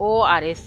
ORS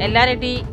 LRD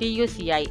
TUCI,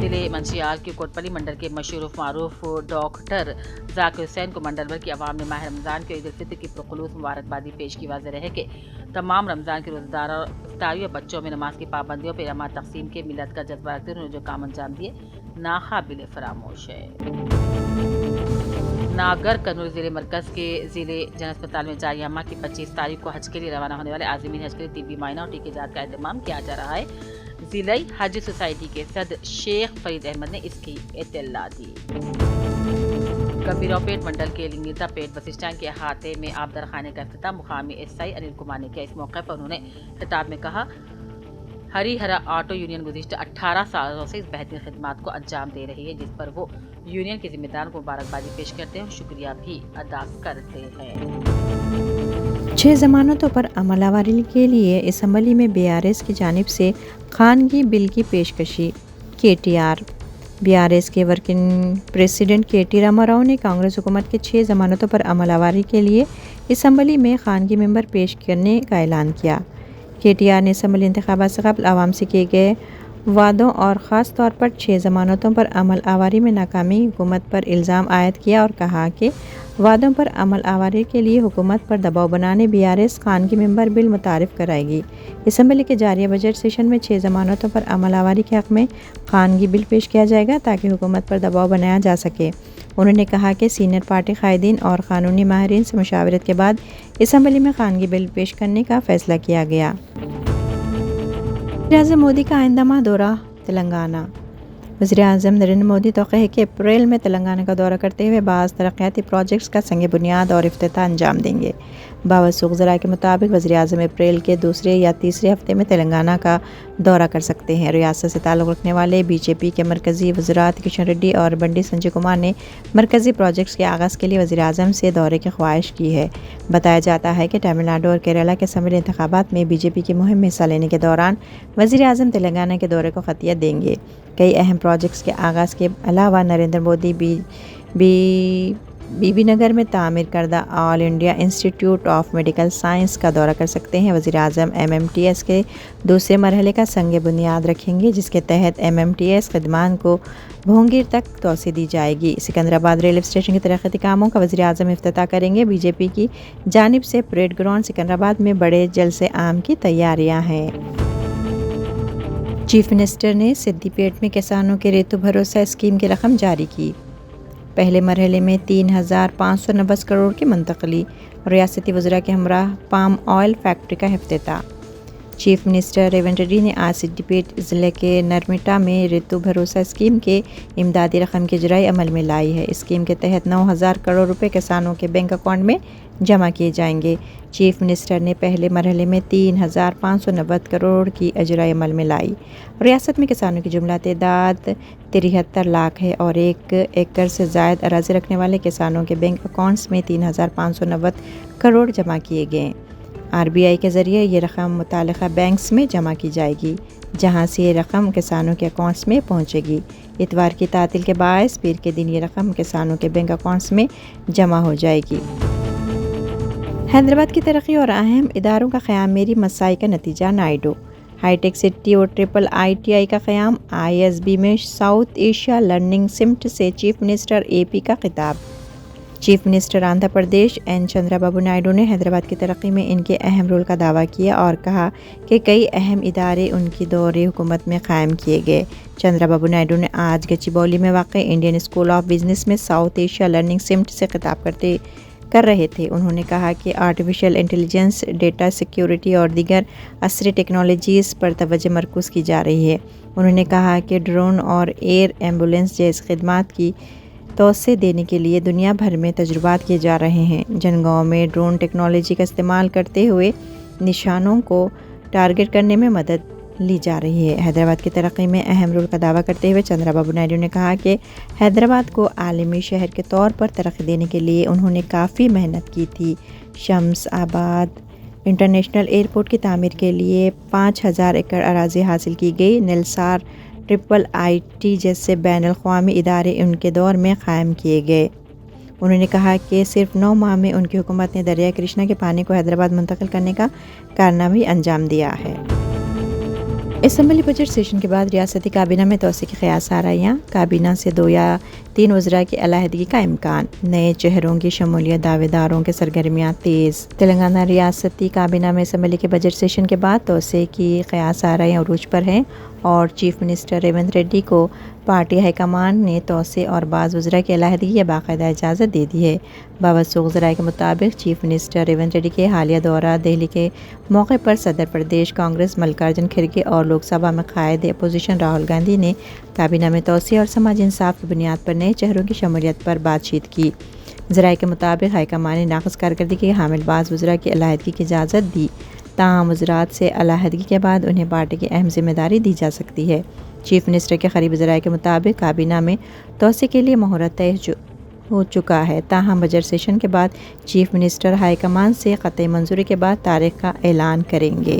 ضلع منشیال کے کوٹپلی منڈل کے مشہور معروف ڈاکٹر ذاکر حسین کو منڈل بھر کی عوام نے ماہ رمضان کے عید الفطر کی پرخلوص مبارکبادی پیش کی۔ واضح رہے کہ تمام رمضان کے روزہ دار افطاری اور بچوں میں نماز کی پابندیوں پر انعامات تقسیم کے ملت کا جذبہ رکھتے ہوئے جو کام انجام دیے ناقابل فراموش ہے۔ ناگر کنور ضلع مرکز کے ضلع جن اسپتال میں جاریہ ماہ کی 25 تاریخ کو حج کے لیے روانہ ہونے والے عازمین حج کے لیے طبی معائنہ اور ٹیکے جات کا اہتمام کیا جا رہا ہے۔ ضلعی حج سوسائٹی کے صدر شیخ فرید احمد نے اس کی اطلاع دی۔ گمبھیراؤ پیٹ منڈل کے لنگیتا پیٹ بس اسٹینڈ کے احاطے میں آبدار خانے کا افتتاح مقامی ایس آئی انل کمار نے کیا۔ اس موقع پر انہوں نے خطاب میں کہا، ہری ہرا آٹو یونین گزشتہ 18 سالوں سے اس بہترین خدمات کو انجام دے رہی ہے، جس پر وہ یونین کے ذمہ داروں کو مبارکبادی پیش کرتے ہیں اور شکریہ بھی ادا کرتے ہیں۔ 6 ضمانتوں پر عمل آوری کے لیے اسمبلی میں BRS کی جانب سے خانگی بل کی پیشکشی۔ KTR BRS کے working president KT Rama Rao نے کانگریس حکومت کے 6 ضمانتوں پر عمل آوری کے لیے اسمبلی میں خانگی ممبر پیش کرنے کا اعلان کیا۔ KTR نے اسمبلی انتخابات سے قبل عوام سے کیے گئے وعدوں اور خاص طور پر 6 ضمانتوں پر عمل آوری میں ناکامی حکومت پر الزام عائد کیا اور کہا کہ وعدوں پر عمل آوری کے لیے حکومت پر دباؤ بنانے BRS خانگی ممبر بل متعارف کرائے گی۔ اسمبلی کے جاریہ بجٹ سیشن میں 6 ضمانتوں پر عمل آوری کے حق میں خانگی بل پیش کیا جائے گا تاکہ حکومت پر دباؤ بنایا جا سکے۔ انہوں نے کہا کہ سینئر پارٹی قائدین اور قانونی ماہرین سے مشاورت کے بعد اسمبلی میں خانگی بل پیش کرنے کا فیصلہ کیا گیا۔ وزیراعظم مودی کا آئندہ ماہ دورہ تلنگانہ۔ وزیراعظم نریندر مودی توقع ہے کہ اپریل میں تلنگانہ کا دورہ کرتے ہوئے بعض ترقیاتی پروجیکٹس کا سنگ بنیاد اور افتتاح انجام دیں گے۔ باوثوق ذرائع کے مطابق وزیراعظم اپریل کے دوسرے یا تیسرے ہفتے میں تلنگانہ کا دورہ کر سکتے ہیں۔ ریاست سے تعلق رکھنے والے BJP کے مرکزی وزرات کشن ریڈی اور بنڈی سنجے کمار نے مرکزی پروجیکٹس کے آغاز کے لیے وزیراعظم سے دورے کی خواہش کی ہے۔ بتایا جاتا ہے کہ تمل ناڈو اور کیرالہ کے اسمبلی انتخابات میں BJP کی مہم میں حصہ لینے کے دوران وزیراعظم تلنگانہ کے دورے کو خطیت دیں گے۔ کئی اہم پروجیکٹس کے آغاز کے علاوہ نریندر مودی بی بی نگر میں تعمیر کردہ آل انڈیا انسٹی ٹیوٹ آف میڈیکل سائنس کا دورہ کر سکتے ہیں۔ وزیراعظم MMTS کے دوسرے مرحلے کا سنگ بنیاد رکھیں گے، جس کے تحت MMTS خدمات کو بھونگیر تک توسیع دی جائے گی۔ سکندرآباد ریلوے اسٹیشن کے ترقیاتی کاموں کا وزیراعظم افتتاح کریں گے۔ BJP کی جانب سے پریڈ گراؤنڈ سکندرآباد میں بڑے جلسے عام کی تیاریاں ہیں۔ چیف منسٹر نے سدی پیٹ میں کسانوں کے ریتو بھروسہ اسکیم کی رقم جاری کی۔ پہلے مرحلے میں 3,590 کروڑ کی منتقلی۔ ریاستی وزراء کے ہمراہ پام آئل فیکٹری کا افتتاح۔ چیف منسٹر ریونت ریڈی نے آج سدی پیٹ ضلع کے نرمیٹا میں ریتو بھروسہ اسکیم کے امدادی رقم کی اجرائی عمل میں لائی ہے۔ اسکیم کے تحت 9,000 کروڑ روپے کسانوں کے بینک اکاؤنٹ میں جمع کیے جائیں گے۔ چیف منسٹر نے پہلے مرحلے میں 3,590 کروڑ کی اجرائی عمل میں لائی۔ ریاست میں کسانوں کی جملہ تعداد 73 لاکھ ہے اور 1 ایکڑ سے زائد اراضی رکھنے والے کسانوں کے بینک اکاؤنٹس میں 3,590 کروڑ جمع کیے گئے۔ RBI کے ذریعے یہ رقم متعلقہ بینکس میں جمع کی جائے گی، جہاں سے یہ رقم کسانوں کے اکاؤنٹس میں پہنچے گی۔ اتوار کی تعطیل کے باعث پیر کے دن یہ رقم کسانوں کے بینک اکاؤنٹس میں جمع ہو جائے گی۔ حیدرآباد کی ترقی اور اہم اداروں کا قیام میری مساعی کا نتیجہ، نائیڈو۔ ہائی ٹیک سٹی اور IITI کا قیام۔ ISB میں ساؤتھ ایشیا لرننگ سمٹ سے چیف منسٹر AP کا خطاب۔ Chief minister Andhra Pradesh N Chandra Babu Naidu نے حیدرآباد کی ترقی میں ان کے اہم رول کا دعویٰ کیا اور کہا کہ کئی اہم ادارے ان کی دور حکومت میں قائم کیے گئے۔ چندرا بابو نائیڈو نے آج گچی باؤلی میں واقع انڈین اسکول آف بزنس میں ساؤتھ ایشیا لرننگ سمٹ سے خطاب کر رہے تھے۔ انہوں نے کہا کہ آرٹیفیشل انٹیلیجنس، ڈیٹا سیکیورٹی اور دیگر عصری ٹیکنالوجیز پر توجہ مرکوز کی جا رہی ہے۔ انہوں نے کہا کہ ڈرون اور ایئر ایمبولینس جیسی خدمات کی توسیع دینے کے لیے دنیا بھر میں تجربات کیے جا رہے ہیں۔ جنگاہوں میں ڈرون ٹیکنالوجی کا استعمال کرتے ہوئے نشانوں کو ٹارگٹ کرنے میں مدد لی جا رہی ہے۔ حیدرآباد کی ترقی میں اہم رول کا دعویٰ کرتے ہوئے چندرا بابو نائیڈو نے کہا کہ حیدرآباد کو عالمی شہر کے طور پر ترقی دینے کے لیے انہوں نے کافی محنت کی تھی۔ شمس آباد انٹرنیشنل ایئرپورٹ کی تعمیر کے لیے 5,000 ایکڑ اراضی حاصل کی گئی۔ نلسار IIT جیسے بین الاقوامی ادارے ان کے دور میں قائم کیے گئے۔ انہوں نے کہا کہ صرف 9 ماہ میں ان کی حکومت نے دریائے کرشنا کے پانی کو حیدرآباد منتقل کرنے کا کارنامہ بھی انجام دیا ہے۔ اسمبلی بجٹ سیشن کے بعد ریاستی کابینہ میں توسیع کی قیاس آرائیاں، کابینہ سے 2 یا 3 وزراء کی علیحدگی کا امکان، نئے چہروں کی شمولیت، دعوے داروں کے سرگرمیاں تیز۔ تلنگانہ ریاستی کابینہ میں اسمبلی کے بجٹ سیشن کے بعد توسیع کی قیاس آرائیاں عروج پر ہیں اور چیف منسٹر ریونت ریڈی کو پارٹی ہائی کمان نے توسیع اور بعض وزراء کی علیحدگی کی باقاعدہ اجازت دے دی ہے۔ باوثوق ذرائع کے مطابق چیف منسٹر ریونت ریڈی کے حالیہ دورہ دہلی کے موقع پر صدر پردیش کانگریس ملکاراجن کھڑگے اور لوک سبھا میں قائد اپوزیشن راہل گاندھی نے کابینہ میں توسیع اور سماجی انصاف کی بنیاد پر نئے چہروں کی شمولیت پر بات چیت کی۔ ذرائع کے مطابق ہائی کمان نے ناقص کارکردگی کے حامل بعض وزراء کی علیحدگی کی اجازت دی، تاہم وزارت سے علیحدگی کے بعد انہیں پارٹی کی اہم ذمہ داری دی جا سکتی ہے۔ چیف منسٹر کے قریبی ذرائع کے مطابق کابینہ میں توسیع کے لیے مہرت طے ہو چکا ہے، تاہم بجٹ سیشن کے بعد چیف منسٹر ہائی کمان سے قطعی منظوری کے بعد تاریخ کا اعلان کریں گے۔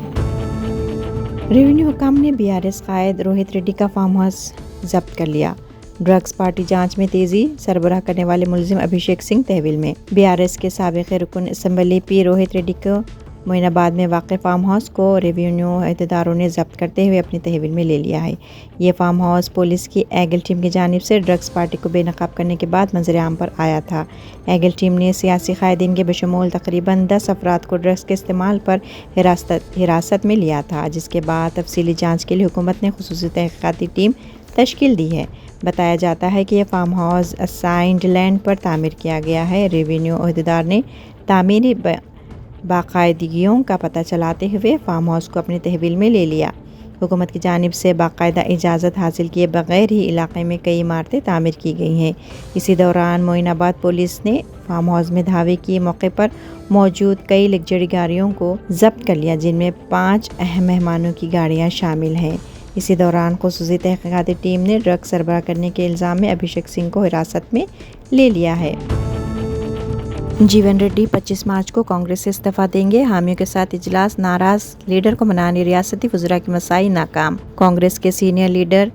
ریونیو حکام نے BRS قائد روہت ریڈی کا فارم ہاؤس ضبط کر لیا۔ ڈرگس پارٹی جانچ میں تیزی، سربراہ کرنے والے ملزم ابھیشیک سنگھ تحویل میں۔ BRS کے سابق رکن اسمبلی پی روہت ریڈی کو معین آباد میں واقع فارم ہاؤس کو ریونیو عہدیداروں نے ضبط کرتے ہوئے اپنی تحویل میں لے لیا ہے۔ یہ فارم ہاؤس پولیس کی ایگل ٹیم کی جانب سے ڈرگس پارٹی کو بے نقاب کرنے کے بعد منظر عام پر آیا تھا۔ ایگل ٹیم نے سیاسی قائدین کے بشمول تقریباً 10 افراد کو ڈرگس کے استعمال پر حراست میں لیا تھا، جس کے بعد تفصیلی جانچ کے لیے حکومت نے خصوصی تحقیقاتی ٹیم تشکیل دی ہے۔ بتایا جاتا ہے کہ یہ فارم ہاؤس اسائنڈ لینڈ پر تعمیر کیا گیا ہے۔ ریونیو عہدیدار نے تعمیری باقاعدگیوں کا پتہ چلاتے ہوئے فارم ہاؤس کو اپنی تحویل میں لے لیا۔ حکومت کی جانب سے باقاعدہ اجازت حاصل کیے بغیر ہی علاقے میں کئی عمارتیں تعمیر کی گئی ہیں۔ اسی دوران معین آباد پولیس نے فارم ہاؤس میں دھاوے کے موقع پر موجود کئی لگژری گاڑیوں کو ضبط کر لیا، جن میں 5 اہم مہمانوں کی گاڑیاں شامل ہیں۔ اسی دوران خصوصی تحقیقاتی ٹیم نے ڈرگ سربراہ کرنے کے الزام میں ابھیشیک سنگھ کو حراست میں لے لیا ہے۔ جیون ریڈی 25 مارچ کو کانگریس سے استعفیٰ دیں گے، حامیوں کے ساتھ اجلاس، ناراض لیڈر کو منانے ریاستی وزراء کی مساعی ناکام۔ کانگریس کے سینئر لیڈر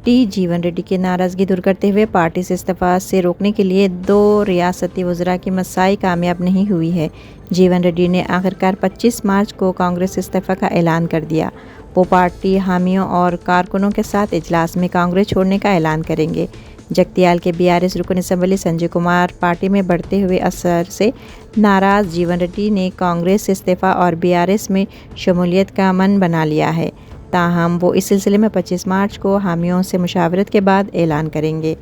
جیون ریڈی کی ناراضگی دور کرتے ہوئے پارٹی سے استعفیٰ سے روکنے کے لیے 2 ریاستی وزراء کی مساعی کامیاب نہیں ہوئی ہے۔ جیون ریڈی نے آخرکار 25 مارچ کو کانگریس سے استعفیٰ کا اعلان کر دیا۔ وہ پارٹی حامیوں اور کارکنوں کے ساتھ اجلاس میں کانگریس چھوڑنے کا اعلان کریں گے۔ جگتیال کے BRS رکن اسمبلی سنجے کمار پارٹی میں بڑھتے ہوئے اثر سے ناراض جیون ریڈی نے کانگریس سے استعفیٰ اور BRS میں شمولیت کا من بنا لیا ہے، تاہم وہ اس سلسلے میں 25 مارچ کو حامیوں سے مشاورت کے بعد اعلان کریں گے۔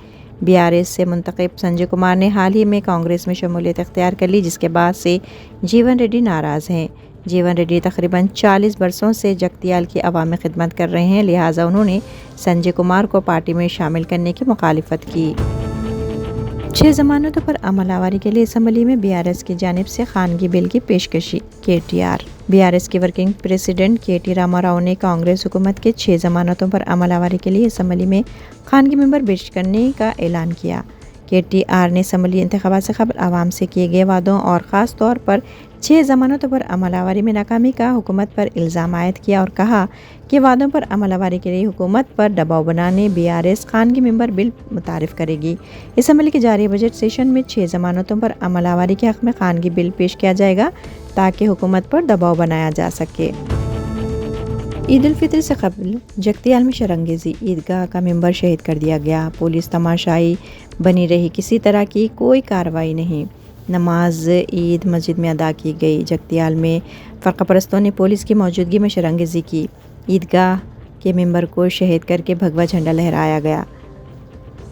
BRS سے منتخب سنجے کمار نے حال ہی میں کانگریس میں شمولیت اختیار کر لی، جس کے بعد سے جیون ریڈی ناراض ہیں۔ جیون ریڈی تقریباً 40 برسوں سے جگتیال کی عوامی خدمت کر رہے ہیں، لہٰذا انہوں نے سنجے کمار کو پارٹی میں شامل کرنے کی مخالفت کی۔ 6 ضمانتوں پر عمل آوری کے لیے اسمبلی میں BRS کی جانب سے خانگی بل کی پیشکشی۔ KTR BRS کے working president KT Rama Rao نے کانگریس حکومت کے 6 ضمانتوں پر عمل آوری کے لیے اسمبلی میں خانگی ممبر پیش کرنے کا اعلان کیا۔ KTR نے اسمبلی انتخابات سے قبل عوام سے کیے گئے وعدوں اور خاص طور پر 6 ضمانتوں پر عمل آوری میں ناکامی کا حکومت پر الزام عائد کیا اور کہا کہ وعدوں پر عمل آوری کے لیے حکومت پر دباؤ بنانے BRS خانگی ممبر بل متعارف کرے گی۔ اسمبلی کے جاری بجٹ سیشن میں 6 ضمانتوں پر عمل آوری کے حق میں خانگی بل پیش کیا جائے گا تاکہ حکومت پر دباؤ بنایا جا سکے۔ عید الفطر سے قبل جگتیال میں شرنگیزی، عیدگاہ کا ممبر شہید کر دیا گیا، پولیس تماشائی بنی رہی، کسی طرح کی کوئی کارروائی نہیں۔ نماز عید مسجد میں ادا کی گئی۔ جگتیال میں فرقہ پرستوں نے پولیس کی موجودگی میں شرنگیزی کی، عیدگاہ کے ممبر کو شہید کر کے بھگوا جھنڈا لہرایا گیا،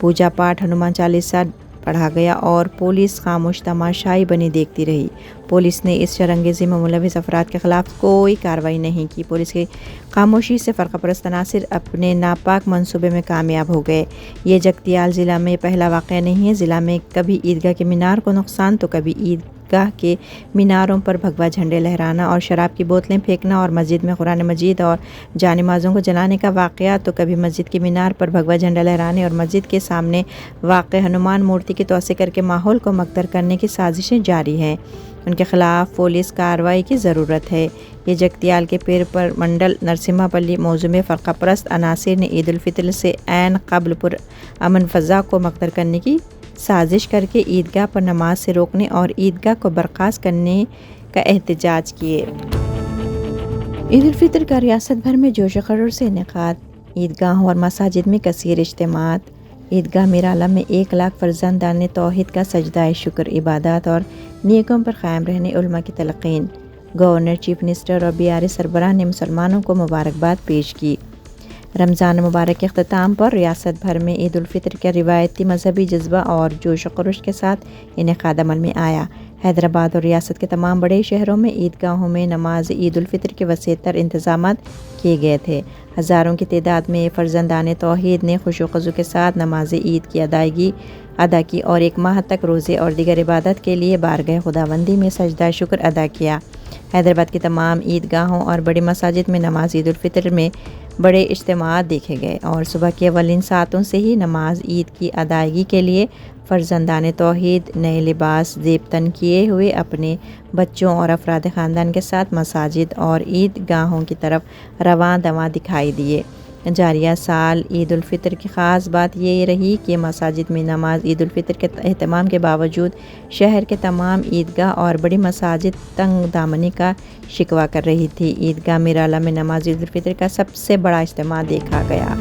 پوجا پاٹ، ہنومان چالیسا پڑھا گیا اور پولیس خاموش تماشائی بنی دیکھتی رہی۔ پولیس نے اس شرنگیزی میں ملوث افراد کے خلاف کوئی کارروائی نہیں کی۔ پولیس کی خاموشی سے فرقہ پرست عناصر اپنے ناپاک منصوبے میں کامیاب ہو گئے۔ یہ جگتیال ضلع میں پہلا واقعہ نہیں ہے۔ ضلع میں کبھی عیدگاہ کے مینار کو نقصان تو کبھی عیدگاہ کے میناروں پر بھگوا جھنڈے لہرانا اور شراب کی بوتلیں پھینکنا اور مسجد میں قرآن مجید اور جان نمازوں کو جلانے کا واقعہ، تو کبھی مسجد کے مینار پر بھگوا جھنڈا لہرانے اور مسجد کے سامنے واقع ہنومان مورتی کی توسیع کر کے ماحول کو مکدر کرنے کی سازشیں جاری ہیں۔ ان کے خلاف پولیس کارروائی کی ضرورت ہے۔ یہ جگتیال کے پیر پر منڈل نرسمہا پلی موضوع میں فرقہ پرست عناصر نے عید الفطر سے عین قبل پر امن فضا کو مکدر کرنے کی سازش کر کے عیدگاہ پر نماز سے روکنے اور عیدگاہ کو برخاست کرنے کا احتجاج کیے۔ عید الفطر کا ریاست بھر میں جوش و خروش سے انعقاد۔ عیدگاہوں اور مساجد میں کثیر اجتماعات۔ عیدگاہ میرالہ میں 1,00,000 فرزندان توحید کا سجدہ شکر، عبادات اور نیکیوں پر قائم رہنے علماء کی تلقین۔ گورنر، چیف منسٹر اور BRA سربراہ نے مسلمانوں کو مبارکباد پیش کی۔ رمضان مبارک کے اختتام پر ریاست بھر میں عید الفطر کا روایتی مذہبی جذبہ اور جوش و خروش کے ساتھ انعقاد عمل میں آیا۔ حیدرآباد اور ریاست کے تمام بڑے شہروں میں عیدگاہوں میں نماز عید الفطر کے وسیع تر انتظامات کیے گئے تھے۔ ہزاروں کی تعداد میں فرزندان توحید نے خشوع و خضوع کے ساتھ نماز عید کی ادا کی اور ایک ماہ تک روزے اور دیگر عبادت کے لیے بارگاہ خداوندی میں سجدہ شکر ادا کیا۔ حیدرآباد کی تمام عیدگاہوں اور بڑی مساجد میں نماز عید الفطر میں بڑے اجتماعات دیکھے گئے اور صبح کے اولین ساعتوں سے ہی نماز عید کی ادائیگی کے لیے فرزندان توحید نئے لباس زیب تن کیے ہوئے اپنے بچوں اور افراد خاندان کے ساتھ مساجد اور عیدگاہوں کی طرف رواں دواں دکھائی دیے۔ جاریہ سال عید الفطر کی خاص بات یہ رہی کہ مساجد میں نماز عید الفطر کے اہتمام کے باوجود شہر کے تمام عیدگاہ اور بڑی مساجد تنگ دامنی کا شکوہ کر رہی تھی۔ عیدگاہ میرالہ میں نماز عید الفطر کا سب سے بڑا اجتماع دیکھا گیا۔